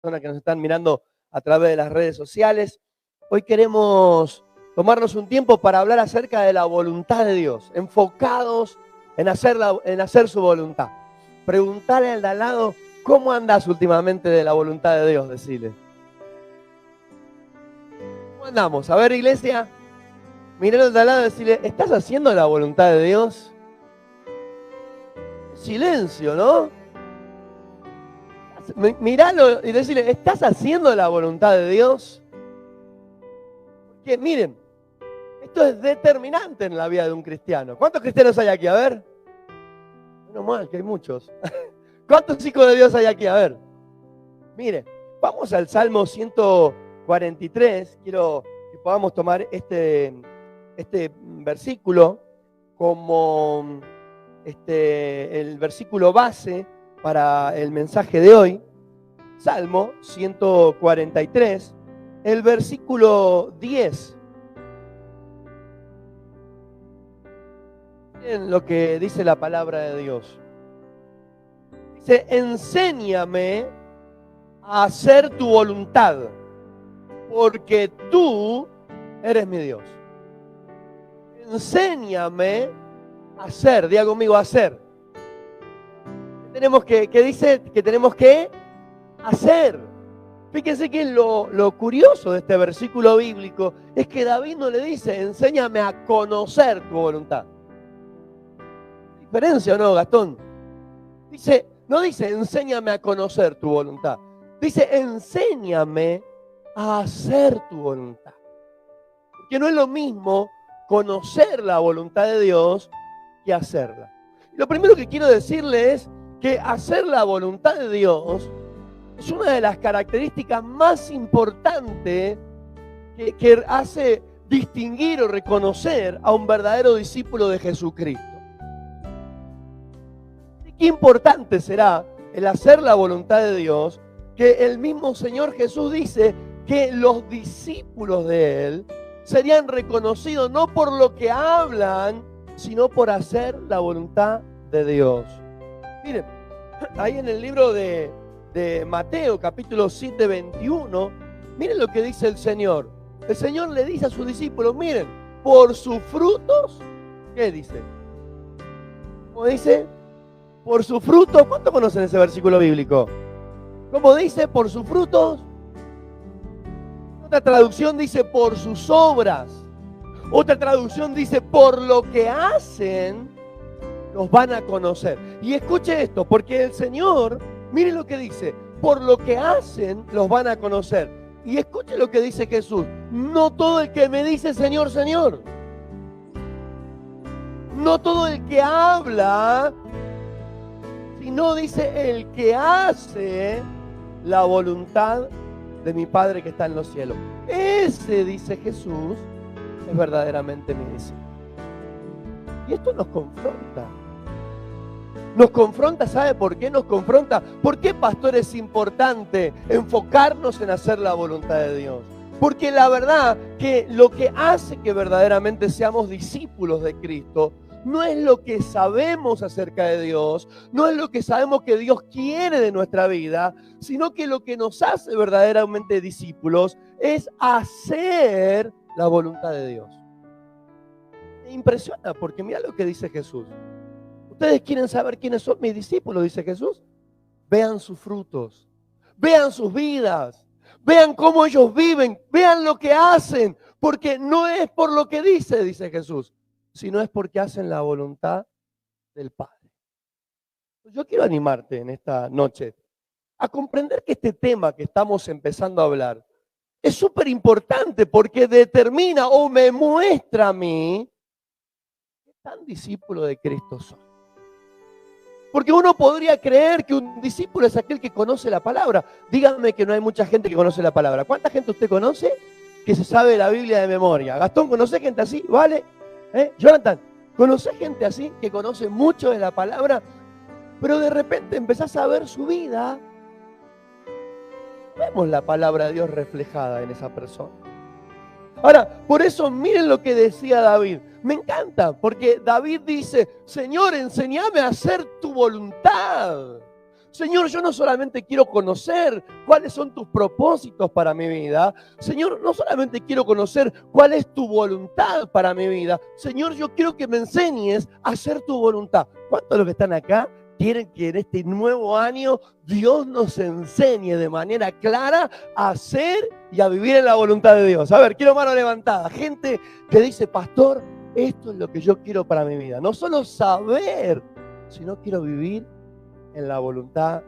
personas que nos están mirando a través de las redes sociales. Hoy queremos tomarnos un tiempo para hablar acerca de la voluntad de Dios, enfocados en hacer su voluntad. Preguntarle al de al lado, ¿cómo andas últimamente de la voluntad de Dios? Decirle. ¿Cómo andamos? A ver, iglesia, mirando al de al lado y decirle, ¿estás haciendo la voluntad de Dios? Silencio, ¿no? Miralo y decirle, ¿estás haciendo la voluntad de Dios? Porque miren, esto es determinante en la vida de un cristiano. ¿Cuántos cristianos hay aquí? A ver. Menos mal que hay muchos. ¿Cuántos hijos de Dios hay aquí? A ver. Mire, vamos al Salmo 143. Quiero que podamos tomar este versículo como el versículo base para el mensaje de hoy. Salmo 143, el versículo 10. Miren lo que dice la palabra de Dios. Dice, enséñame a hacer tu voluntad, porque tú eres mi Dios. Enséñame a hacer, diga conmigo, a hacer. ¿Qué dice? Que tenemos que hacer. Fíjense que lo curioso de este versículo bíblico es que David no le dice, enséñame a conocer tu voluntad. ¿Diferencia o no, Gastón? No dice, enséñame a conocer tu voluntad. Dice, enséñame a hacer tu voluntad. Porque no es lo mismo conocer la voluntad de Dios que hacerla. Y lo primero que quiero decirle es que hacer la voluntad de Dios es una de las características más importantes que hace distinguir o reconocer a un verdadero discípulo de Jesucristo. Qué importante será el hacer la voluntad de Dios, que el mismo Señor Jesús dice que los discípulos de Él serían reconocidos no por lo que hablan, sino por hacer la voluntad de Dios. Miren, ahí en el libro de Mateo, capítulo 7, 21, miren lo que dice el Señor. El Señor le dice a sus discípulos, miren, por sus frutos, ¿qué dice? ¿Cómo dice? Por sus frutos, ¿cuántos conocen ese versículo bíblico? ¿Cómo dice? Por sus frutos. Otra traducción dice, por sus obras. Otra traducción dice, por lo que hacen, los van a conocer. Y escuche esto, porque el Señor, mire lo que dice, por lo que hacen, los van a conocer. Y escuche lo que dice Jesús, no todo el que me dice Señor, Señor. No todo el que habla, sino dice el que hace la voluntad de mi Padre que está en los cielos. Ese, dice Jesús, es verdaderamente mi discípulo. Y esto nos confronta. Nos confronta, ¿sabe por qué nos confronta? ¿Por qué, pastor, es importante enfocarnos en hacer la voluntad de Dios? Porque la verdad que lo que hace que verdaderamente seamos discípulos de Cristo no es lo que sabemos acerca de Dios, no es lo que sabemos que Dios quiere de nuestra vida, sino que lo que nos hace verdaderamente discípulos es hacer la voluntad de Dios. Me impresiona porque mira lo que dice Jesús. Ustedes quieren saber quiénes son mis discípulos, dice Jesús. Vean sus frutos, vean sus vidas, vean cómo ellos viven, vean lo que hacen, porque no es por lo que dice Jesús, sino es porque hacen la voluntad del Padre. Yo quiero animarte en esta noche a comprender que este tema que estamos empezando a hablar es súper importante porque determina o me muestra a mí qué tan discípulo de Cristo soy. Porque uno podría creer que un discípulo es aquel que conoce la palabra. Díganme que no hay mucha gente que conoce la palabra. ¿Cuánta gente usted conoce que se sabe la Biblia de memoria? Gastón, ¿conoce gente así? ¿Vale? Jonathan, ¿conoce gente así que conoce mucho de la palabra? Pero de repente empezás a ver su vida. Vemos la palabra de Dios reflejada en esa persona. Ahora, por eso miren lo que decía David. Me encanta, porque David dice, Señor, enséñame a hacer tu voluntad. Señor, yo no solamente quiero conocer cuáles son tus propósitos para mi vida. Señor, no solamente quiero conocer cuál es tu voluntad para mi vida. Señor, yo quiero que me enseñes a hacer tu voluntad. ¿Cuántos de los que están acá quieren que en este nuevo año Dios nos enseñe de manera clara a hacer y a vivir en la voluntad de Dios? A ver, quiero mano levantada. Gente que dice, pastor, esto es lo que yo quiero para mi vida. No solo saber, sino quiero vivir en la voluntad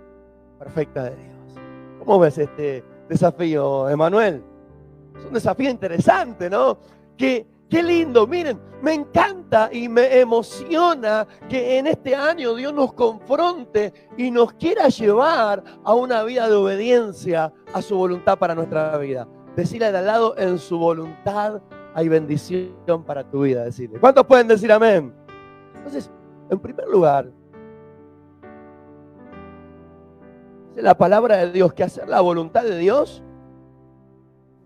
perfecta de Dios. ¿Cómo ves este desafío, Emanuel? Es un desafío interesante, ¿no? Qué lindo, miren, me encanta y me emociona que en este año Dios nos confronte y nos quiera llevar a una vida de obediencia a su voluntad para nuestra vida. Decirle de al lado, en su voluntad hay bendición para tu vida, decirle. ¿Cuántos pueden decir amén? Entonces, en primer lugar, dice la palabra de Dios que hacer la voluntad de Dios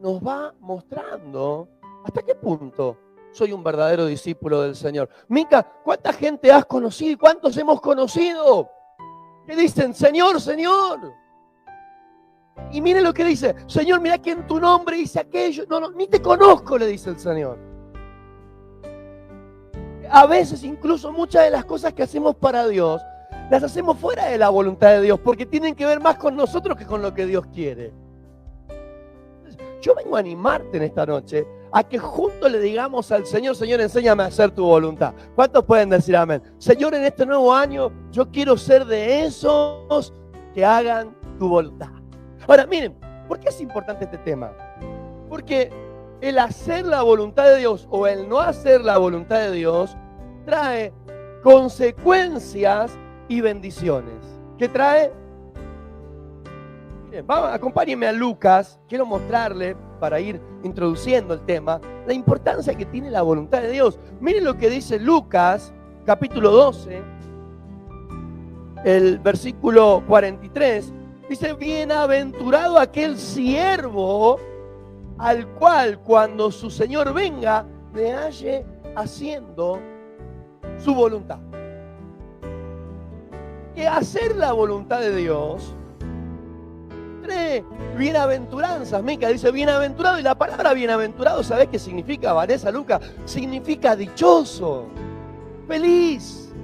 nos va mostrando hasta qué punto soy un verdadero discípulo del Señor. Mica, ¿cuánta gente has conocido y cuántos hemos conocido? Que dicen, Señor, Señor. Y mire lo que dice, Señor, mira que en tu nombre hice aquello. No, ni te conozco, le dice el Señor. A veces incluso muchas de las cosas que hacemos para Dios, las hacemos fuera de la voluntad de Dios, porque tienen que ver más con nosotros que con lo que Dios quiere. Yo vengo a animarte en esta noche a que juntos le digamos al Señor, Señor, enséñame a hacer tu voluntad. ¿Cuántos pueden decir amén? Señor, en este nuevo año yo quiero ser de esos que hagan tu voluntad. Ahora, miren, ¿por qué es importante este tema? Porque el hacer la voluntad de Dios o el no hacer la voluntad de Dios trae consecuencias y bendiciones. ¿Qué trae? Miren, vamos, acompáñenme a Lucas. Quiero mostrarle, para ir introduciendo el tema, la importancia que tiene la voluntad de Dios. Miren lo que dice Lucas, capítulo 12, el versículo 43. Dice, bienaventurado aquel siervo al cual cuando su Señor venga, le halle haciendo su voluntad. Que hacer la voluntad de Dios trae bienaventuranzas. Mica dice bienaventurado, y la palabra bienaventurado, ¿sabés qué significa, Vanessa, Luca? Significa dichoso, feliz,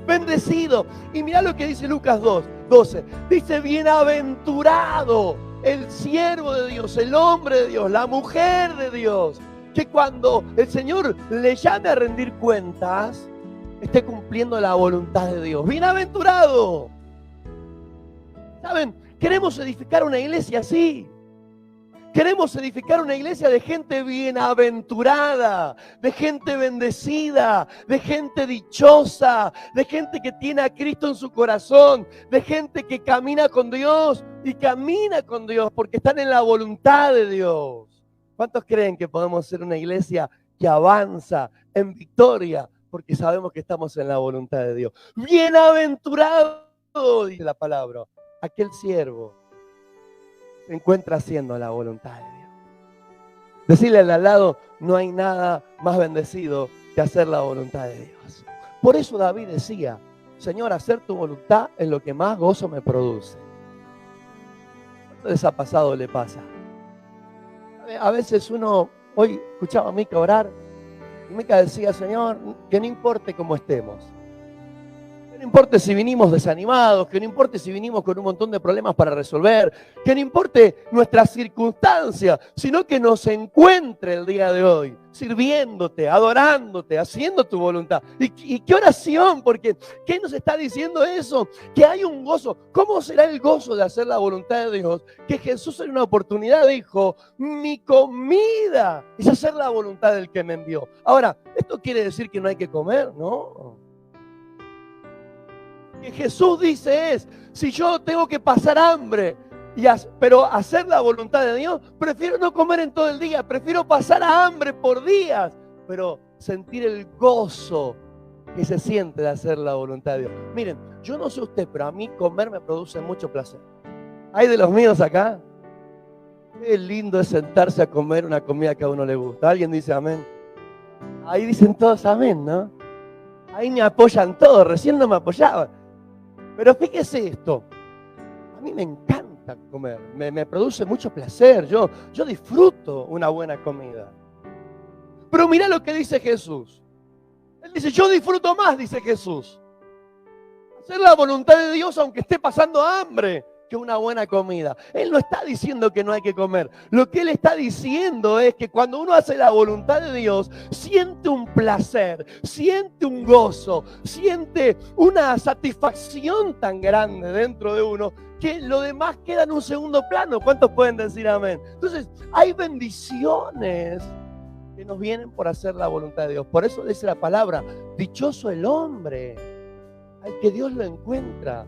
bendecido. Y mirá lo que dice Lucas 2:12. Dice bienaventurado el siervo de Dios, el hombre de Dios, la mujer de Dios, que cuando el Señor le llame a rendir cuentas, esté cumpliendo la voluntad de Dios. Bienaventurado. ¿Saben? Queremos edificar una iglesia así. Queremos edificar una iglesia de gente bienaventurada, de gente bendecida, de gente dichosa, de gente que tiene a Cristo en su corazón, de gente que camina con Dios y camina con Dios porque están en la voluntad de Dios. ¿Cuántos creen que podemos ser una iglesia que avanza en victoria porque sabemos que estamos en la voluntad de Dios? Bienaventurado, dice la palabra, aquel siervo se encuentra haciendo la voluntad de Dios. Decirle al lado, no hay nada más bendecido que hacer la voluntad de Dios. Por eso David decía, Señor, hacer tu voluntad es lo que más gozo me produce. ¿Cuánto desapasado le pasa? A veces uno, hoy escuchaba a Mica orar, y Mica decía, Señor, que no importe cómo estemos. Que no importe si vinimos desanimados, que no importe si vinimos con un montón de problemas para resolver, que no importe nuestras circunstancias, sino que nos encuentre el día de hoy, sirviéndote, adorándote, haciendo tu voluntad. ¿Y qué oración? Porque ¿qué nos está diciendo eso? Que hay un gozo. ¿Cómo será el gozo de hacer la voluntad de Dios? Que Jesús en una oportunidad dijo, mi comida es hacer la voluntad del que me envió. Ahora, ¿esto quiere decir que no hay que comer? No. Que Jesús dice es, si yo tengo que pasar hambre, pero hacer la voluntad de Dios, prefiero no comer en todo el día, prefiero pasar hambre por días, pero sentir el gozo que se siente de hacer la voluntad de Dios. Miren, yo no sé usted, pero a mí comer me produce mucho placer. ¿Hay de los míos acá? Qué lindo es sentarse a comer una comida que a uno le gusta. ¿Alguien dice amén? Ahí dicen todos amén, ¿no? Ahí me apoyan todos, recién no me apoyaban. Pero fíjese esto, mí me encanta comer, me produce mucho placer, yo disfruto una buena comida. Pero mira lo que dice Jesús. Él dice, yo disfruto más, dice Jesús, hacer la voluntad de Dios aunque esté pasando hambre, que una buena comida. Él no está diciendo que no hay que comer. Lo que Él está diciendo es que cuando uno hace la voluntad de Dios, siente un placer, siente un gozo, siente una satisfacción tan grande dentro de uno que lo demás queda en un segundo plano. ¿Cuántos pueden decir amén? Entonces, hay bendiciones que nos vienen por hacer la voluntad de Dios. Por eso dice la palabra, dichoso el hombre al que Dios lo encuentra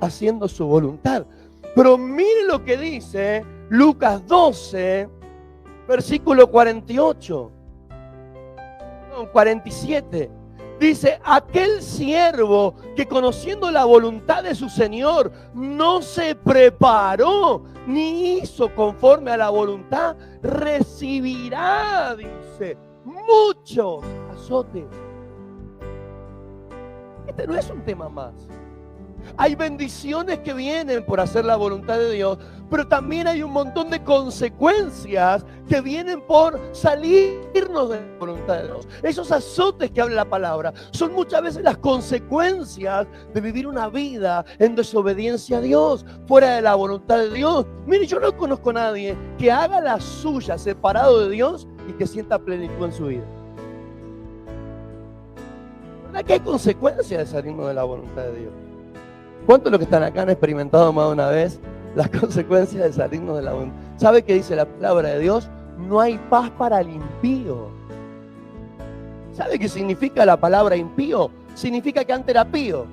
haciendo su voluntad. Pero mire lo que dice Lucas 12, versículo 48, 47. Dice, aquel siervo que conociendo la voluntad de su Señor no se preparó ni hizo conforme a la voluntad, recibirá, dice, muchos azotes. Este no es un tema más. Hay bendiciones que vienen por hacer la voluntad de Dios, pero también hay un montón de consecuencias que vienen por salirnos de la voluntad de Dios. Esos azotes que habla la palabra son muchas veces las consecuencias de vivir una vida en desobediencia a Dios, fuera de la voluntad de Dios. Mire, yo no conozco a nadie que haga la suya separado de Dios y que sienta plenitud en su vida. ¿Verdad que hay consecuencias de salirnos de la voluntad de Dios? ¿Cuántos de los que están acá han experimentado más de una vez las consecuencias de salirnos de la voluntad? ¿Sabe qué dice la palabra de Dios? No hay paz para el impío. ¿Sabe qué significa la palabra impío? Significa que antes era pío.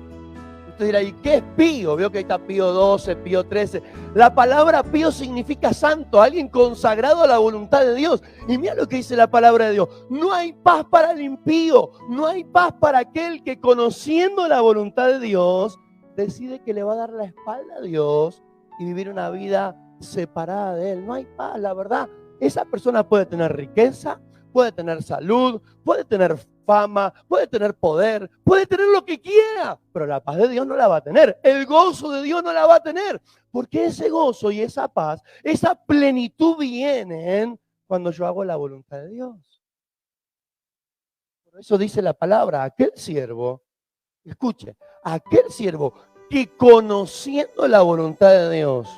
Usted dirá, ¿y qué es pío? Veo que ahí está Pío 12, Pío 13. La palabra pío significa santo, alguien consagrado a la voluntad de Dios. Y mira lo que dice la palabra de Dios. No hay paz para el impío. No hay paz para aquel que conociendo la voluntad de Dios decide que le va a dar la espalda a Dios y vivir una vida separada de Él. No hay paz, la verdad. Esa persona puede tener riqueza, puede tener salud, puede tener fama, puede tener poder, puede tener lo que quiera, pero la paz de Dios no la va a tener. El gozo de Dios no la va a tener, porque ese gozo y esa paz, esa plenitud vienen cuando yo hago la voluntad de Dios. Por eso dice la palabra, aquel siervo, escuche, aquel siervo que conociendo la voluntad de Dios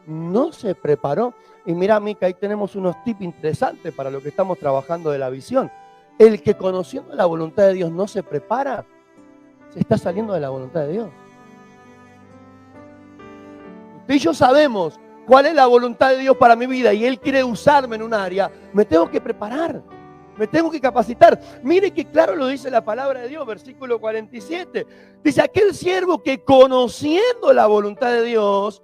no se preparó. Y mira, Mica, ahí tenemos unos tips interesantes para lo que estamos trabajando de la visión. El que conociendo la voluntad de Dios no se prepara, se está saliendo de la voluntad de Dios. Usted y yo sabemos cuál es la voluntad de Dios para mi vida y Él quiere usarme en un área, me tengo que preparar. Me tengo que capacitar. Mire que claro lo dice la palabra de Dios, versículo 47. Dice, aquel siervo que conociendo la voluntad de Dios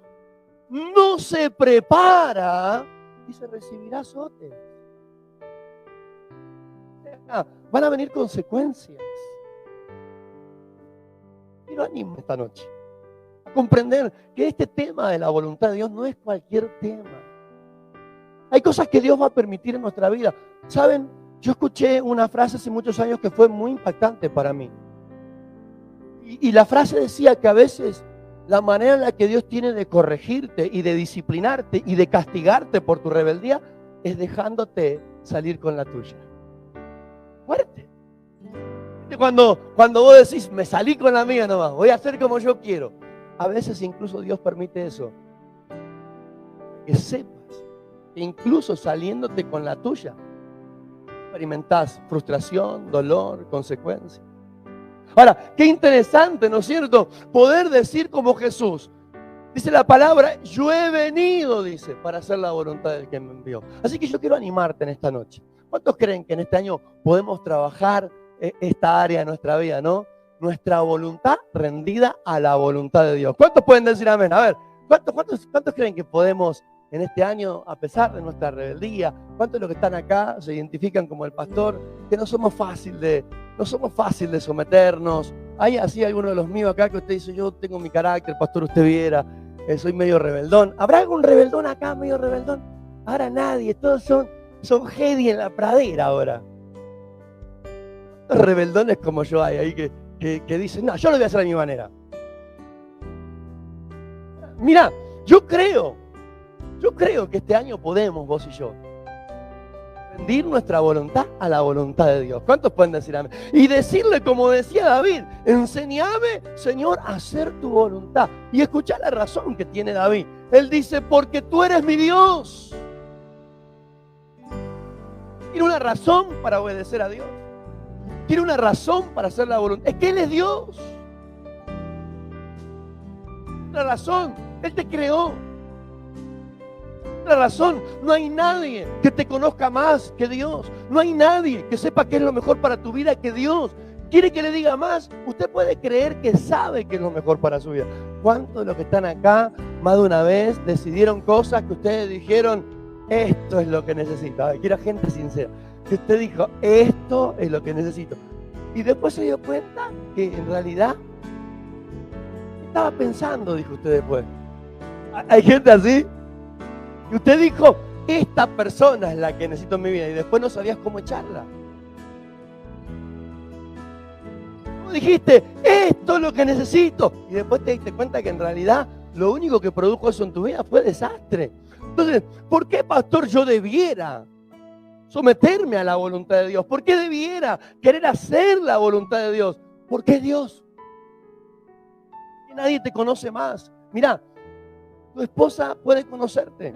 no se prepara, dice, recibirá azotes. Van a venir consecuencias. Quiero ánimo esta noche a comprender que este tema de la voluntad de Dios no es cualquier tema. Hay cosas que Dios va a permitir en nuestra vida. ¿Saben? Yo escuché una frase hace muchos años que fue muy impactante para mí. Y la frase decía que a veces la manera en la que Dios tiene de corregirte y de disciplinarte y de castigarte por tu rebeldía es dejándote salir con la tuya. Fuerte. Cuando vos decís, me salí con la mía nomás, voy a hacer como yo quiero. A veces incluso Dios permite eso. Que sepas que incluso saliéndote con la tuya, experimentás frustración, dolor, consecuencias. Ahora, qué interesante, ¿no es cierto? Poder decir como Jesús. Dice la palabra, yo he venido, dice, para hacer la voluntad del que me envió. Así que yo quiero animarte en esta noche. ¿Cuántos creen que en este año podemos trabajar esta área de nuestra vida, no? Nuestra voluntad rendida a la voluntad de Dios. ¿Cuántos pueden decir amén? A ver, ¿cuántos creen que podemos en este año, a pesar de nuestra rebeldía, cuántos de los que están acá se identifican como el pastor, que no somos fácil de someternos? Hay así alguno de los míos acá que usted dice, yo tengo mi carácter, pastor, usted viera, soy medio rebeldón. ¿Habrá algún rebeldón acá, medio rebeldón? Ahora nadie, todos son Heidi en la pradera ahora. Los rebeldones como yo hay ahí que dicen, no, yo lo voy a hacer a mi manera. Mira, Yo creo que este año podemos, vos y yo, rendir nuestra voluntad a la voluntad de Dios. ¿Cuántos pueden decir amén? Y decirle, como decía David, enséñame, Señor, a hacer tu voluntad. Y escuchá la razón que tiene David. Él dice, porque tú eres mi Dios. Tiene una razón para obedecer a Dios. Tiene una razón para hacer la voluntad. Es que Él es Dios. Una razón. Él te creó. La razón, no hay nadie que te conozca más que Dios. No hay nadie que sepa qué es lo mejor para tu vida que Dios. ¿Quiere que le diga más? Usted puede creer que sabe qué es lo mejor para su vida. ¿Cuántos de los que están acá más de una vez decidieron cosas que ustedes dijeron, esto es lo que necesito? A ver, quiero gente sincera. Que usted dijo, esto es lo que necesito. Y después se dio cuenta que en realidad estaba pensando, dijo usted después. ¿Hay gente así? Y usted dijo, esta persona es la que necesito en mi vida. Y después no sabías cómo echarla. Tú dijiste, esto es lo que necesito. Y después te diste cuenta que en realidad lo único que produjo eso en tu vida fue desastre. Entonces, ¿por qué, pastor, yo debiera someterme a la voluntad de Dios? ¿Por qué debiera querer hacer la voluntad de Dios? Porque es Dios. Y nadie te conoce más. Mira, tu esposa puede conocerte.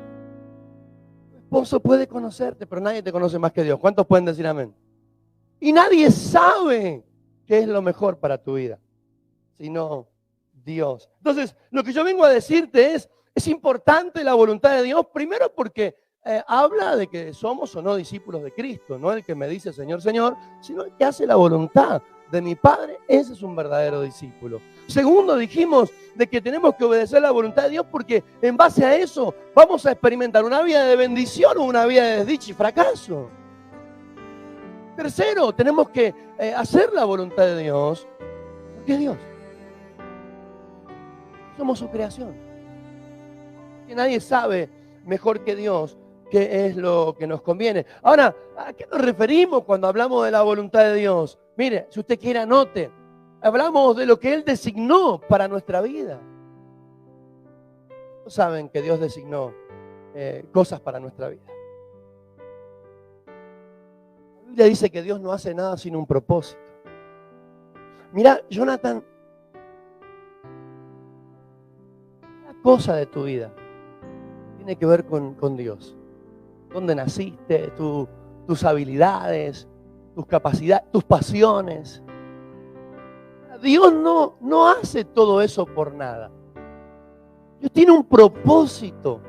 Tu esposo puede conocerte, pero nadie te conoce más que Dios. ¿Cuántos pueden decir amén? Y nadie sabe qué es lo mejor para tu vida, sino Dios. Entonces, lo que yo vengo a decirte es importante la voluntad de Dios, primero porque habla de que somos o no discípulos de Cristo, no el que me dice Señor, Señor, sino el que hace la voluntad de mi Padre. Ese es un verdadero discípulo. Segundo, dijimos de que tenemos que obedecer la voluntad de Dios porque en base a eso vamos a experimentar una vida de bendición o una vida de desdicha y fracaso. Tercero, tenemos que hacer la voluntad de Dios porque es Dios. Somos su creación. Que nadie sabe mejor que Dios qué es lo que nos conviene. Ahora, ¿a qué nos referimos cuando hablamos de la voluntad de Dios? Mire, si usted quiere anote, hablamos de lo que Él designó para nuestra vida. ¿No saben que Dios designó cosas para nuestra vida? La Biblia dice que Dios no hace nada sin un propósito. Mira, Jonathan, cada cosa de tu vida tiene que ver con Dios. Dónde naciste, tus habilidades, tus capacidades, tus pasiones. Dios no hace todo eso por nada. Dios tiene un propósito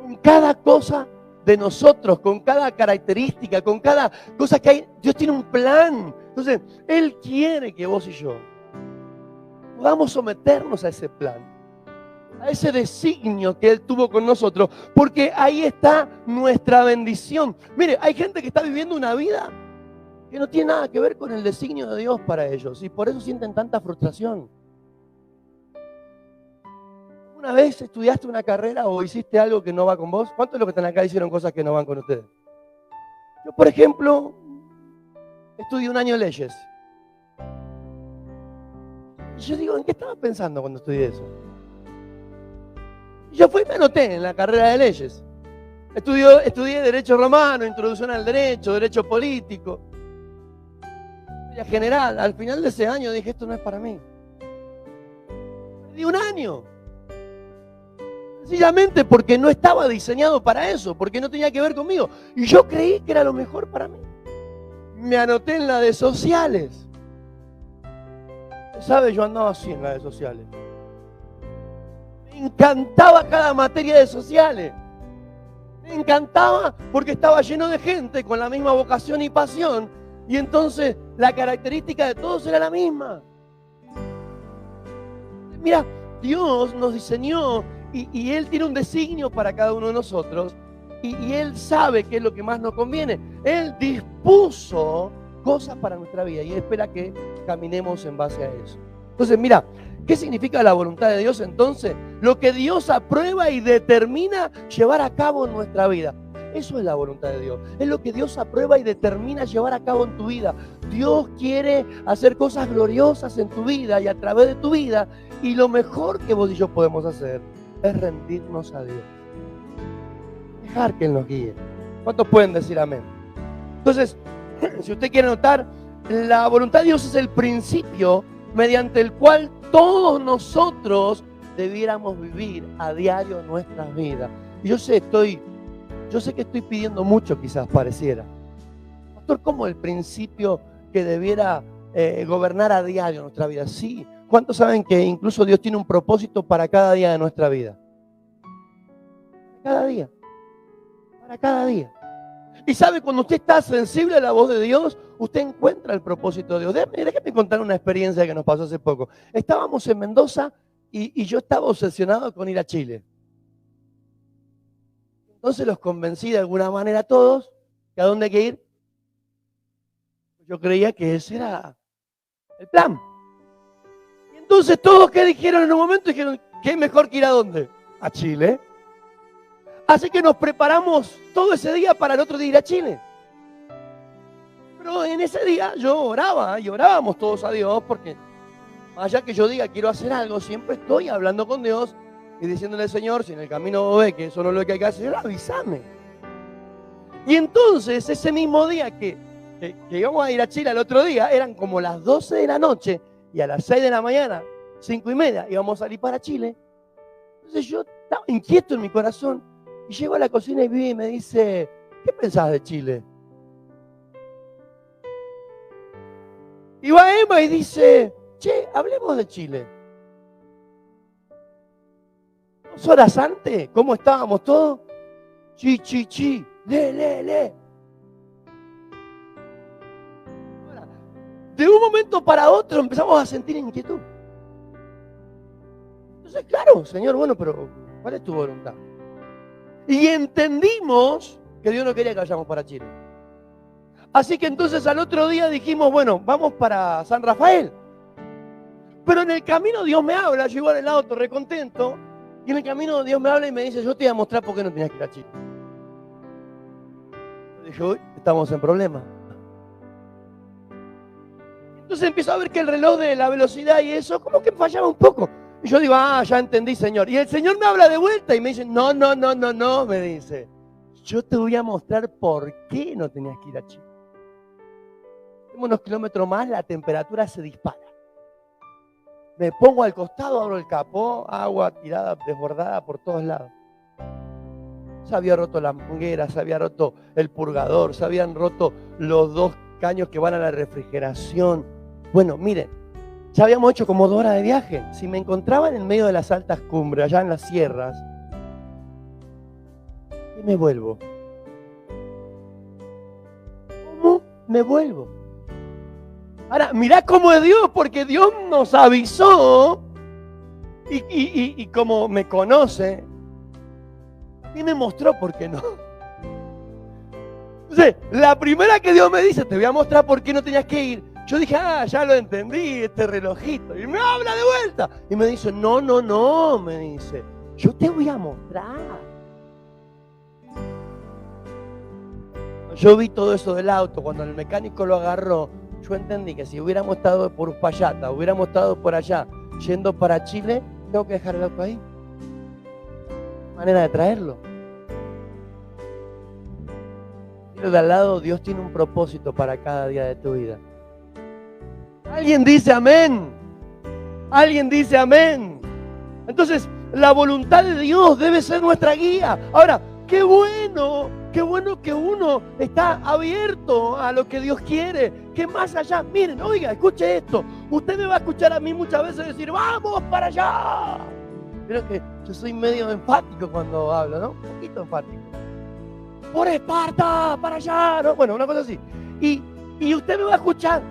con cada cosa de nosotros, con cada característica, con cada cosa que hay. Dios tiene un plan. Entonces, Él quiere que vos y yo podamos someternos a ese plan, a ese designio que Él tuvo con nosotros, porque ahí está nuestra bendición. Mire, hay gente que está viviendo una vida que no tiene nada que ver con el designio de Dios para ellos y por eso sienten tanta frustración. ¿Una vez estudiaste una carrera o hiciste algo que no va con vos? ¿Cuántos de los que están acá hicieron cosas que no van con ustedes? Yo, por ejemplo, estudié un año leyes. Y yo digo, ¿en qué estaba pensando cuando estudié eso? Yo fui y me anoté en la carrera de leyes. Estudié Derecho Romano, Introducción al Derecho, Derecho Político, Historia General. Al final de ese año dije, esto no es para mí. Perdí un año. Sencillamente porque no estaba diseñado para eso, porque no tenía que ver conmigo. Y yo creí que era lo mejor para mí. Me anoté en la de sociales. ¿Sabe? Yo andaba así en la de sociales. Me encantaba cada materia de sociales. Me encantaba porque estaba lleno de gente con la misma vocación y pasión. Y entonces la característica de todos era la misma. Mira, Dios nos diseñó y Él tiene un designio para cada uno de nosotros. Y Él sabe qué es lo que más nos conviene. Él dispuso cosas para nuestra vida y Él espera que caminemos en base a eso. Entonces, mira, ¿qué significa la voluntad de Dios entonces? Lo que Dios aprueba y determina llevar a cabo en nuestra vida. Eso es la voluntad de Dios. Es lo que Dios aprueba y determina llevar a cabo en tu vida. Dios quiere hacer cosas gloriosas en tu vida y a través de tu vida. Y lo mejor que vos y yo podemos hacer es rendirnos a Dios. Dejar que Él nos guíe. ¿Cuántos pueden decir amén? Entonces, si usted quiere notar, la voluntad de Dios es el principio mediante el cual todos nosotros debiéramos vivir a diario nuestras vidas. Y yo sé que estoy pidiendo mucho, quizás pareciera. Pastor, ¿cómo el principio que debiera gobernar a diario nuestra vida? Sí. ¿Cuántos saben que incluso Dios tiene un propósito para cada día de nuestra vida? Cada día. Para cada día. Y sabe, cuando usted está sensible a la voz de Dios, usted encuentra el propósito de Dios. Déjeme contar una experiencia que nos pasó hace poco. Estábamos en Mendoza y yo estaba obsesionado con ir a Chile. Entonces los convencí de alguna manera a todos que a dónde hay que ir. Yo creía que ese era el plan. Y entonces todos que dijeron en un momento, dijeron, ¿qué mejor que ir a dónde? A Chile. Así que nos preparamos todo ese día para el otro día ir a Chile. Pero en ese día yo oraba y orábamos todos a Dios porque más allá que yo diga quiero hacer algo, siempre estoy hablando con Dios y diciéndole, Señor, si en el camino ve que eso no es lo que hay que hacer, avísame. Y entonces ese mismo día que íbamos a ir a Chile al otro día, eran como las 12 de la noche y a las 6 de la mañana, 5:30, íbamos a salir para Chile. Entonces yo estaba inquieto en mi corazón y llego a la cocina y Vivi y me dice, ¿qué pensás de Chile? Y va Emma y dice, che, hablemos de Chile. 2 horas antes, ¿cómo estábamos todos? Chi, le. Ahora, de un momento para otro empezamos a sentir inquietud. Entonces, claro, Señor, bueno, pero ¿cuál es tu voluntad? Y entendimos que Dios no quería que vayamos para Chile. Así que entonces al otro día dijimos, bueno, vamos para San Rafael. Pero en el camino Dios me habla, yo iba en el auto recontento, y en el camino Dios me habla y me dice, yo te voy a mostrar por qué no tenías que ir a Chile. Yo dije, uy, estamos en problemas. Entonces empiezo a ver que el reloj de la velocidad y eso, como que fallaba un poco. Y yo digo, ya entendí, Señor. Y el Señor me habla de vuelta y me dice, no, me dice, yo te voy a mostrar por qué no tenías que ir a Chile. Unos kilómetros más, la temperatura se dispara. Me pongo al costado, abro el capó, agua tirada, desbordada por todos lados. Se había roto la manguera, se había roto el purgador, se habían roto los 2 caños que van a la refrigeración. Bueno, miren, ya habíamos hecho como 2 horas de viaje. Si me encontraba en el medio de las altas cumbres, allá en las sierras, ¿qué me vuelvo? ¿Cómo me vuelvo? Ahora, mirá cómo es Dios, porque Dios nos avisó y como me conoce, y me mostró por qué no. Entonces, la primera que Dios me dice, te voy a mostrar por qué no tenías que ir. Yo dije, ya lo entendí, este relojito. Y me habla de vuelta. Y me dice, no, me dice, yo te voy a mostrar. Yo vi todo eso del auto, cuando el mecánico lo agarró, yo entendí que si hubiéramos estado por Uspallata, hubiéramos estado por allá, yendo para Chile, tengo que dejar el auto ahí. Manera de traerlo. Pero de al lado, Dios tiene un propósito para cada día de tu vida. Alguien dice amén. Alguien dice amén. Entonces, la voluntad de Dios debe ser nuestra guía. Ahora, qué bueno que uno está abierto a lo que Dios quiere, que más allá, miren, oiga, escuche esto, usted me va a escuchar a mí muchas veces decir, vamos para allá. Creo que yo soy medio enfático cuando hablo, ¿no? Un poquito enfático. Por Esparta, para allá, ¿no? Bueno, una cosa así. Y usted me va a escuchar,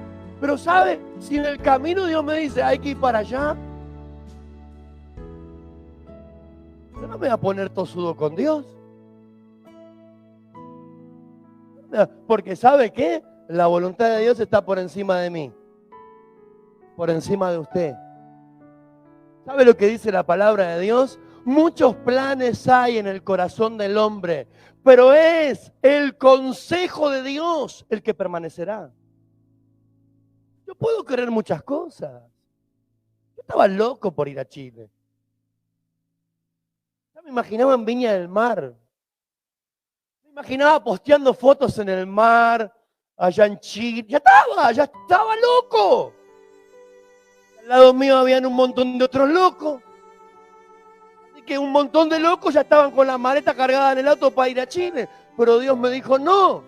pero ¿sabe? Si en el camino Dios me dice, hay que ir para allá, yo no me voy a poner tosudo con Dios. Porque ¿sabe qué? La voluntad de Dios está por encima de mí, por encima de usted. ¿Sabe lo que dice la palabra de Dios? Muchos planes hay en el corazón del hombre, pero es el consejo de Dios el que permanecerá. Yo puedo querer muchas cosas. Yo estaba loco por ir a Chile. imaginaba en Viña del Mar. Me imaginaba posteando fotos en el mar, allá en Chile. Ya estaba loco. Al lado mío habían un montón de otros locos. Así que un montón de locos ya estaban con la maleta cargada en el auto para ir a Chile. Pero Dios me dijo, no.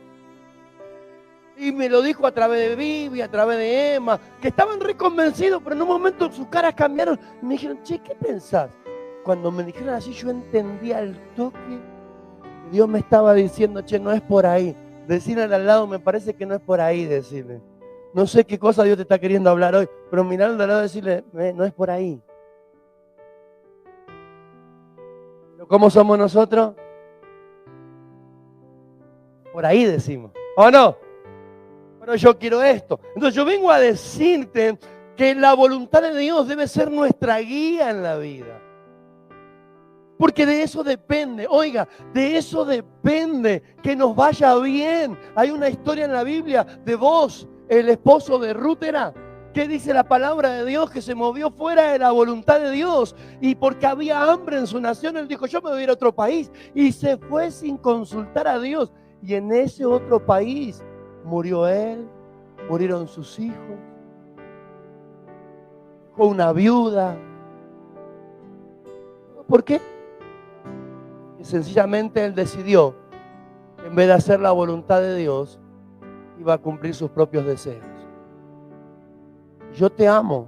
Y me lo dijo a través de Vivi, a través de Emma, que estaban reconvencidos, pero en un momento sus caras cambiaron. Y me dijeron, che, ¿qué pensás? Cuando me dijeron así, yo entendía el toque que Dios me estaba diciendo, che, no es por ahí. Decirle al lado, me parece que no es por ahí, decirle. No sé qué cosa Dios te está queriendo hablar hoy, pero mirarlo al lado y decirle, no es por ahí. ¿Pero cómo somos nosotros? Por ahí decimos, ¿o no? Pero yo quiero esto. Entonces yo vengo a decirte que la voluntad de Dios debe ser nuestra guía en la vida. Porque de eso depende, oiga, de eso depende que nos vaya bien. Hay una historia en la Biblia de Boaz, el esposo de Ruth era, que dice la palabra de Dios que se movió fuera de la voluntad de Dios. Y porque había hambre en su nación, él dijo, yo me voy a ir a otro país. Y se fue sin consultar a Dios. Y en ese otro país murió él, murieron sus hijos, fue una viuda. ¿Por qué? Porque sencillamente él decidió que en vez de hacer la voluntad de Dios, iba a cumplir sus propios deseos. Yo te amo.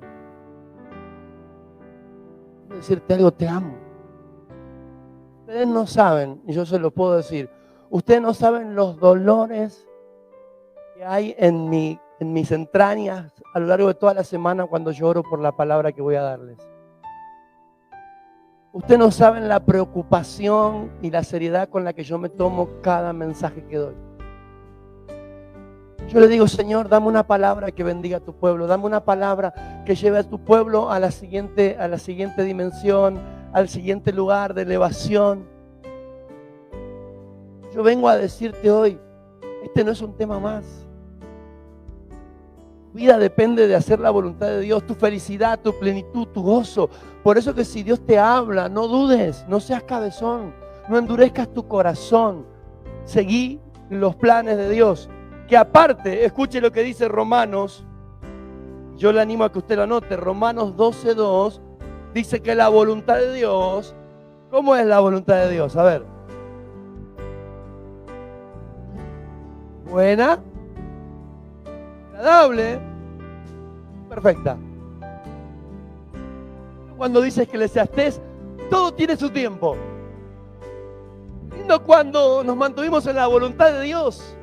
Quiero decirte algo, te amo. Ustedes no saben, y yo se lo puedo decir, ustedes no saben los dolores que hay en mis entrañas a lo largo de toda la semana cuando lloro por la palabra que voy a darles. Ustedes no saben la preocupación y la seriedad con la que yo me tomo cada mensaje que doy. Yo le digo, Señor, dame una palabra que bendiga a tu pueblo, dame una palabra que lleve a tu pueblo a la siguiente dimensión, al siguiente lugar de elevación. Yo vengo a decirte hoy, este no es un tema más. Tu vida depende de hacer la voluntad de Dios, tu felicidad, tu plenitud, tu gozo. Por eso que si Dios te habla, no dudes, no seas cabezón, no endurezcas tu corazón. Seguí los planes de Dios. Que aparte, escuche lo que dice Romanos, yo le animo a que usted lo anote, Romanos 12:2, dice que la voluntad de Dios, ¿cómo es la voluntad de Dios? A ver. Buena, agradable, perfecta. Cuando dice Eclesiastés, todo tiene su tiempo. Lindo cuando nos mantuvimos en la voluntad de Dios.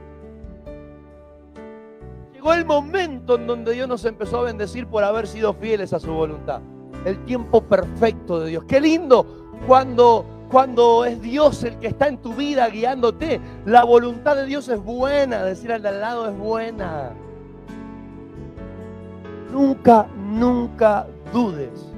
Llegó el momento en donde Dios nos empezó a bendecir por haber sido fieles a su voluntad. El tiempo perfecto de Dios. Qué lindo cuando es Dios el que está en tu vida guiándote. La voluntad de Dios es buena. Decir al de al lado es buena. Nunca dudes.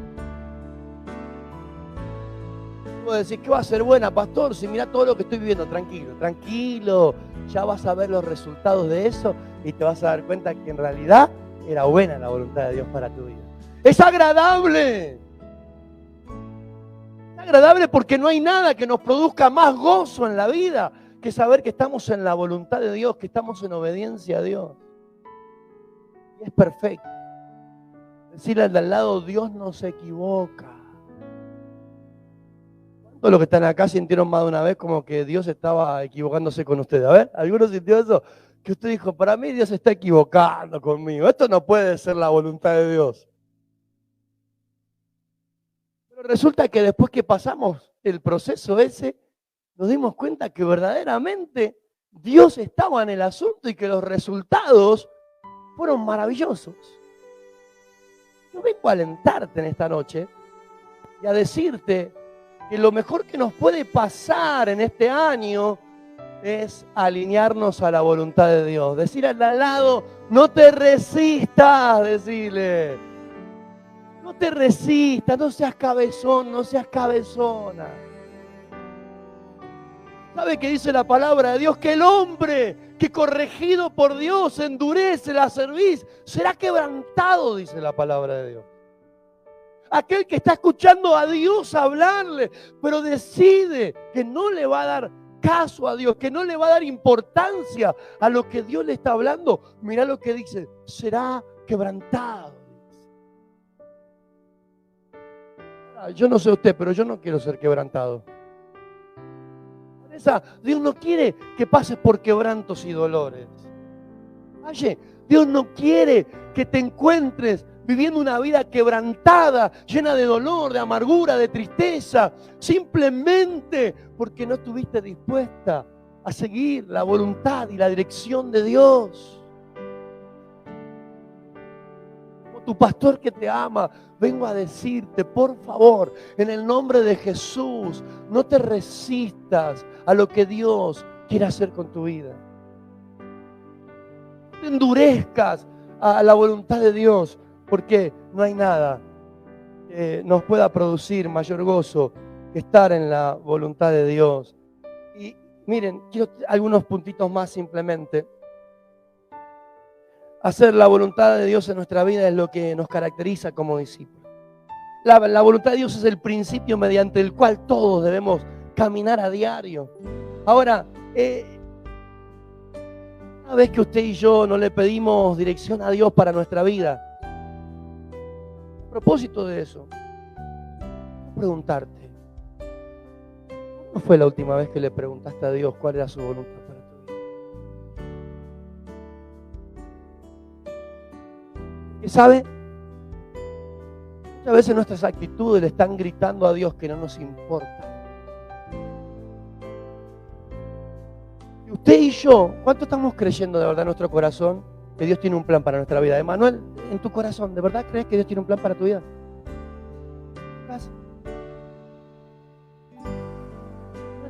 Puedo decir, ¿qué va a ser buena, pastor? Si mira todo lo que estoy viviendo, tranquilo, ya vas a ver los resultados de eso y te vas a dar cuenta que en realidad era buena la voluntad de Dios para tu vida. Es agradable. Es agradable porque no hay nada que nos produzca más gozo en la vida que saber que estamos en la voluntad de Dios, que estamos en obediencia a Dios. Y es perfecto. Decirle al de al lado, Dios no se equivoca. Todos los que están acá sintieron más de una vez como que Dios estaba equivocándose con ustedes. A ver, ¿alguno sintió eso? Que usted dijo, para mí Dios se está equivocando conmigo. Esto no puede ser la voluntad de Dios. Pero resulta que después que pasamos el proceso ese, nos dimos cuenta que verdaderamente Dios estaba en el asunto y que los resultados fueron maravillosos. Yo vengo a alentarte en esta noche y a decirte que lo mejor que nos puede pasar en este año es alinearnos a la voluntad de Dios. Decir al lado, no te resistas, decirle. No te resistas, no seas cabezón, no seas cabezona. ¿Sabe qué dice la palabra de Dios? Que el hombre que corregido por Dios endurece la cerviz, será quebrantado, dice la palabra de Dios. Aquel que está escuchando a Dios hablarle, pero decide que no le va a dar caso a Dios, que no le va a dar importancia a lo que Dios le está hablando. Mira lo que dice, será quebrantado. Yo no sé usted, pero yo no quiero ser quebrantado. Dios no quiere que pases por quebrantos y dolores. Oye, Dios no quiere que te encuentres viviendo una vida quebrantada, llena de dolor, de amargura, de tristeza, simplemente porque no estuviste dispuesta a seguir la voluntad y la dirección de Dios. Como tu pastor que te ama, vengo a decirte, por favor, en el nombre de Jesús, no te resistas a lo que Dios quiere hacer con tu vida. No te endurezcas a la voluntad de Dios, porque no hay nada que nos pueda producir mayor gozo que estar en la voluntad de Dios. Y miren, quiero algunos puntitos más simplemente. Hacer la voluntad de Dios en nuestra vida es lo que nos caracteriza como discípulos. La voluntad de Dios es el principio mediante el cual todos debemos caminar a diario. Ahora, cada vez que usted y yo no le pedimos dirección a Dios para nuestra vida, a propósito de eso, preguntarte, ¿cuándo fue la última vez que le preguntaste a Dios cuál era su voluntad para tu vida? ¿Y sabe? Muchas veces nuestras actitudes le están gritando a Dios que no nos importa. Y usted y yo, ¿cuánto estamos creyendo de verdad en nuestro corazón que Dios tiene un plan para nuestra vida? Emanuel, en tu corazón, ¿de verdad crees que Dios tiene un plan para tu vida?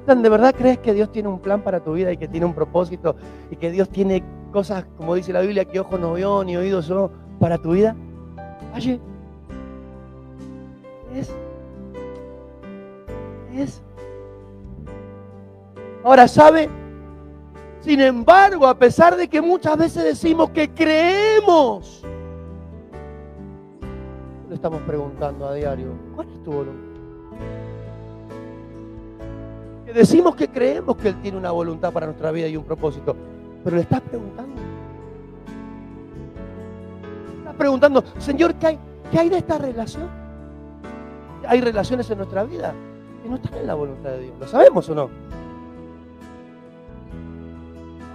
¿De verdad crees que Dios tiene un plan para tu vida y que tiene un propósito y que Dios tiene cosas, como dice la Biblia, que ojo no vio ni oído sonó para tu vida? Oye, es. Ahora, ¿sabe? Sin embargo, a pesar de que muchas veces decimos que creemos, le estamos preguntando a diario, ¿cuál es tu voluntad? Que decimos que creemos que Él tiene una voluntad para nuestra vida y un propósito, pero le estás preguntando. Estás preguntando, Señor, ¿qué hay de esta relación? Hay relaciones en nuestra vida que no están en la voluntad de Dios. ¿Lo sabemos o no?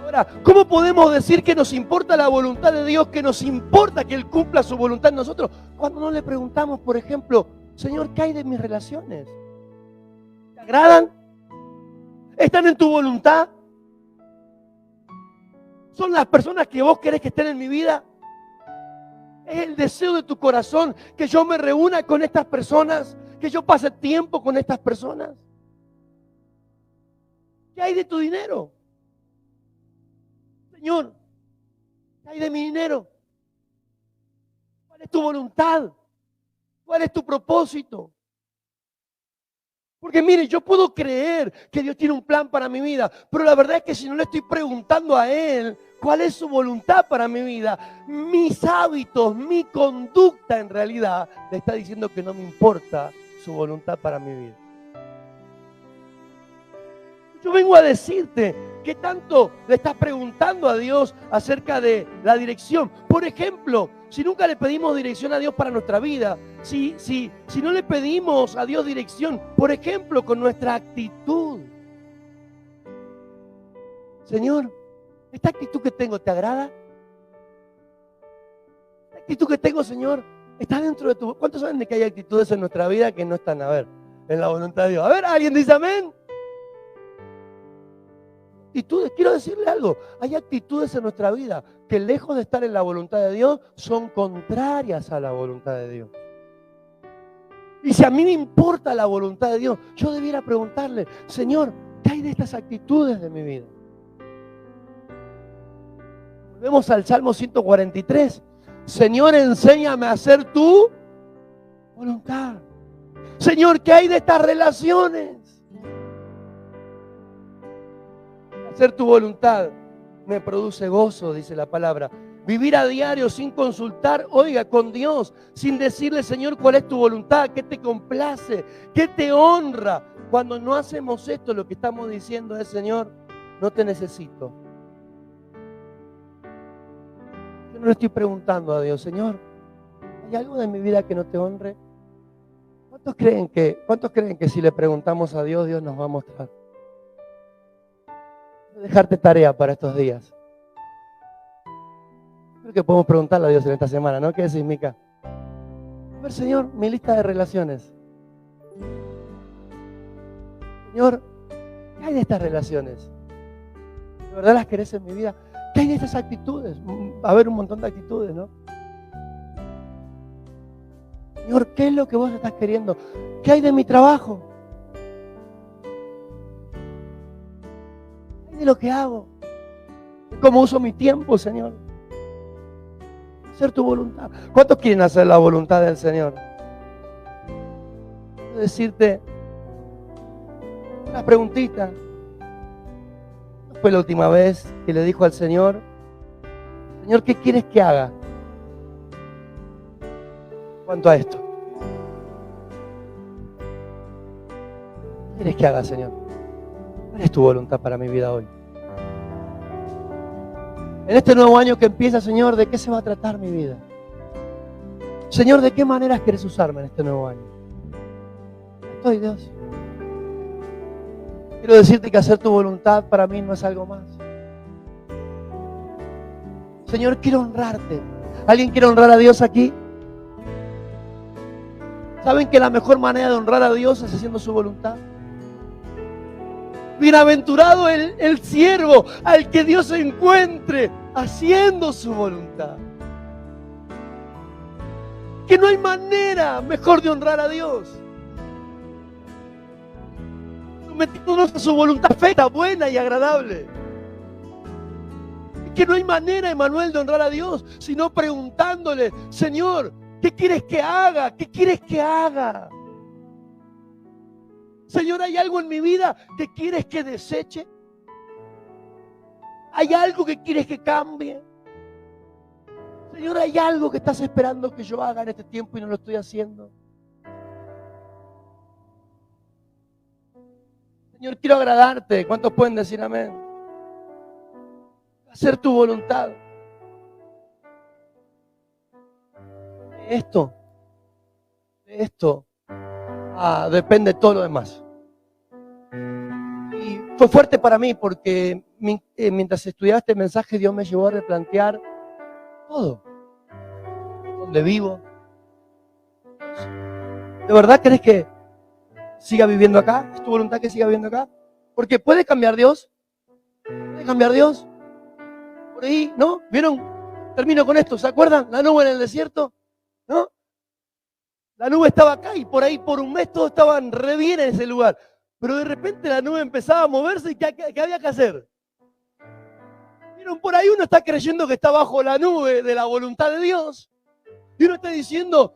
Ahora, ¿cómo podemos decir que nos importa la voluntad de Dios, que nos importa que Él cumpla su voluntad en nosotros, cuando no le preguntamos, por ejemplo, Señor, ¿qué hay de mis relaciones? ¿Te agradan? ¿Están en tu voluntad? ¿Son las personas que vos querés que estén en mi vida? ¿Es el deseo de tu corazón que yo me reúna con estas personas? ¿Que yo pase tiempo con estas personas? ¿Qué hay de tu dinero? Señor, ¿qué hay de mi dinero? ¿Cuál es tu voluntad? ¿Cuál es tu propósito? Porque mire, yo puedo creer que Dios tiene un plan para mi vida, pero la verdad es que si no le estoy preguntando a Él cuál es su voluntad para mi vida, mis hábitos, mi conducta en realidad le está diciendo que no me importa su voluntad para mi vida. Yo vengo a decirte que tanto le estás preguntando a Dios acerca de la dirección. Por ejemplo, si nunca le pedimos dirección a Dios para nuestra vida, si no le pedimos a Dios dirección, por ejemplo, con nuestra actitud. Señor, ¿esta actitud que tengo te agrada? ¿Esta actitud que tengo, Señor, está dentro de tu... ¿Cuántos saben de que hay actitudes en nuestra vida que no están, en la voluntad de Dios? A ver, ¿alguien dice amén? Actitudes, quiero decirle algo, hay actitudes en nuestra vida que lejos de estar en la voluntad de Dios, son contrarias a la voluntad de Dios. Y si a mí me importa la voluntad de Dios, yo debiera preguntarle, Señor, ¿qué hay de estas actitudes de mi vida? Volvemos al Salmo 143. Señor, enséñame a hacer tu voluntad. Señor, ¿qué hay de estas relaciones? Hacer tu voluntad me produce gozo, dice la palabra. Vivir a diario sin consultar, oiga, con Dios, sin decirle, Señor, cuál es tu voluntad, qué te complace, qué te honra. Cuando no hacemos esto, lo que estamos diciendo es, Señor, no te necesito. Yo no le estoy preguntando a Dios, Señor, ¿hay algo de mi vida que no te honre? ¿Cuántos creen que si le preguntamos a Dios, Dios nos va a mostrar? Voy a dejarte tarea para estos días. Creo que podemos preguntarle a Dios en esta semana, ¿no? ¿Qué decís, Mica? A ver, Señor, mi lista de relaciones. Señor, ¿qué hay de estas relaciones? ¿De verdad las querés en mi vida? ¿Qué hay de estas actitudes? Va a haber un montón de actitudes, ¿no? Señor, ¿qué es lo que vos estás queriendo? ¿Qué hay de mi trabajo? ¿Qué hay de lo que hago? ¿Cómo uso mi tiempo, Señor? Hacer tu voluntad. ¿Cuántos quieren hacer la voluntad del Señor? Quiero decirte una preguntita. ¿No fue la última vez que le dijo al Señor, Señor, ¿qué quieres que haga? ¿Cuánto a esto? ¿Qué quieres que haga, Señor? ¿Cuál es tu voluntad para mi vida hoy? En este nuevo año que empieza, Señor, ¿de qué se va a tratar mi vida? Señor, ¿de qué maneras quieres usarme en este nuevo año? Estoy, Dios. Quiero decirte que hacer tu voluntad para mí no es algo más. Señor, quiero honrarte. ¿Alguien quiere honrar a Dios aquí? ¿Saben que la mejor manera de honrar a Dios es haciendo su voluntad? Bienaventurado el siervo al que Dios encuentre haciendo su voluntad. Que no hay manera mejor de honrar a Dios. Sometiéndonos a su voluntad perfecta, buena y agradable. Que no hay manera, Emanuel, de honrar a Dios, sino preguntándole, Señor, ¿qué quieres que haga? ¿Qué quieres que haga? Señor, ¿hay algo en mi vida que quieres que deseche? ¿Hay algo que quieres que cambie? Señor, ¿hay algo que estás esperando que yo haga en este tiempo y no lo estoy haciendo? Señor, quiero agradarte. ¿Cuántos pueden decir amén? Hacer tu voluntad. De esto depende todo lo demás. Y fue fuerte para mí porque mientras estudiaba este mensaje, Dios me llevó a replantear todo. ¿Dónde vivo? ¿De verdad crees que siga viviendo acá? ¿Es tu voluntad que siga viviendo acá? Porque puede cambiar Dios. ¿Puede cambiar Dios? Por ahí, ¿no? ¿Vieron? Termino con esto. ¿Se acuerdan? La nube en el desierto, ¿no? La nube estaba acá y por ahí por un mes todos estaban re bien en ese lugar. Pero de repente la nube empezaba a moverse y ¿qué había que hacer? ¿Vieron? Por ahí uno está creyendo que está bajo la nube de la voluntad de Dios. Y uno está diciendo,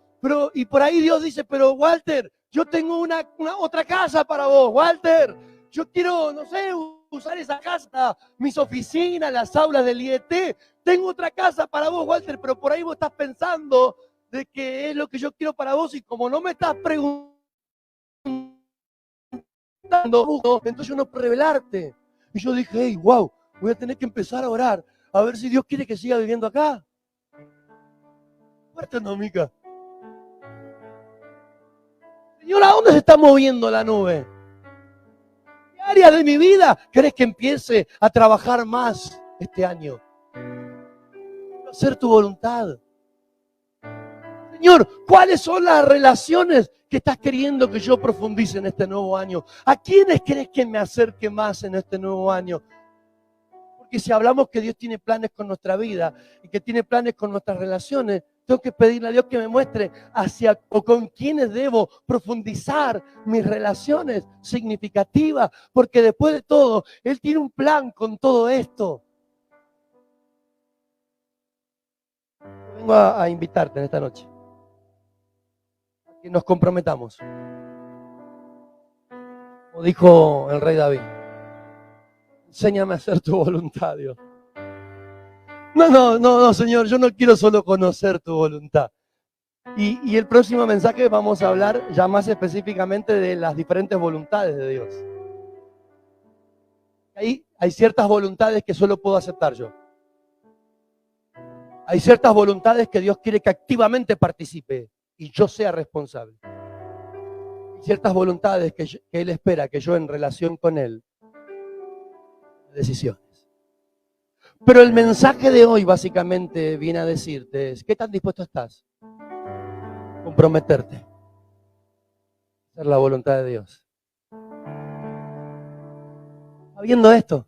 y por ahí Dios dice, pero Walter, yo tengo una otra casa para vos, Walter. Yo quiero, no sé, usar esa casa, mis oficinas, las aulas del IET. Tengo otra casa para vos, Walter, pero por ahí vos estás pensando de que es lo que yo quiero para vos y como no me estás preguntando, entonces yo no puedo revelarte. Y yo dije, hey, wow, voy a tener que empezar a orar, a ver si Dios quiere que siga viviendo acá. Fuerte, no, Mica. Señor, ¿a dónde se está moviendo la nube? ¿Qué área de mi vida querés que empiece a trabajar más este año? Quiero hacer tu voluntad. Señor, ¿cuáles son las relaciones que estás queriendo que yo profundice en este nuevo año? ¿A quiénes querés que me acerque más en este nuevo año? Porque si hablamos que Dios tiene planes con nuestra vida y que tiene planes con nuestras relaciones, tengo que pedirle a Dios que me muestre hacia o con quiénes debo profundizar mis relaciones significativas, porque después de todo, Él tiene un plan con todo esto. Vengo a invitarte en esta noche a que nos comprometamos. Como dijo el rey David, enséñame a hacer tu voluntad, Dios. No, Señor, yo no quiero solo conocer tu voluntad. Y el próximo mensaje vamos a hablar ya más específicamente de las diferentes voluntades de Dios. Ahí hay ciertas voluntades que solo puedo aceptar yo. Hay ciertas voluntades que Dios quiere que activamente participe y yo sea responsable. Hay ciertas voluntades que Él espera que yo en relación con Él decisiones. Pero el mensaje de hoy básicamente viene a decirte es, ¿qué tan dispuesto estás a comprometerte a hacer la voluntad de Dios? Habiendo esto,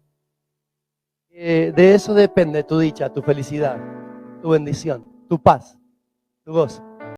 de eso depende tu dicha, tu felicidad, tu bendición, tu paz, tu gozo.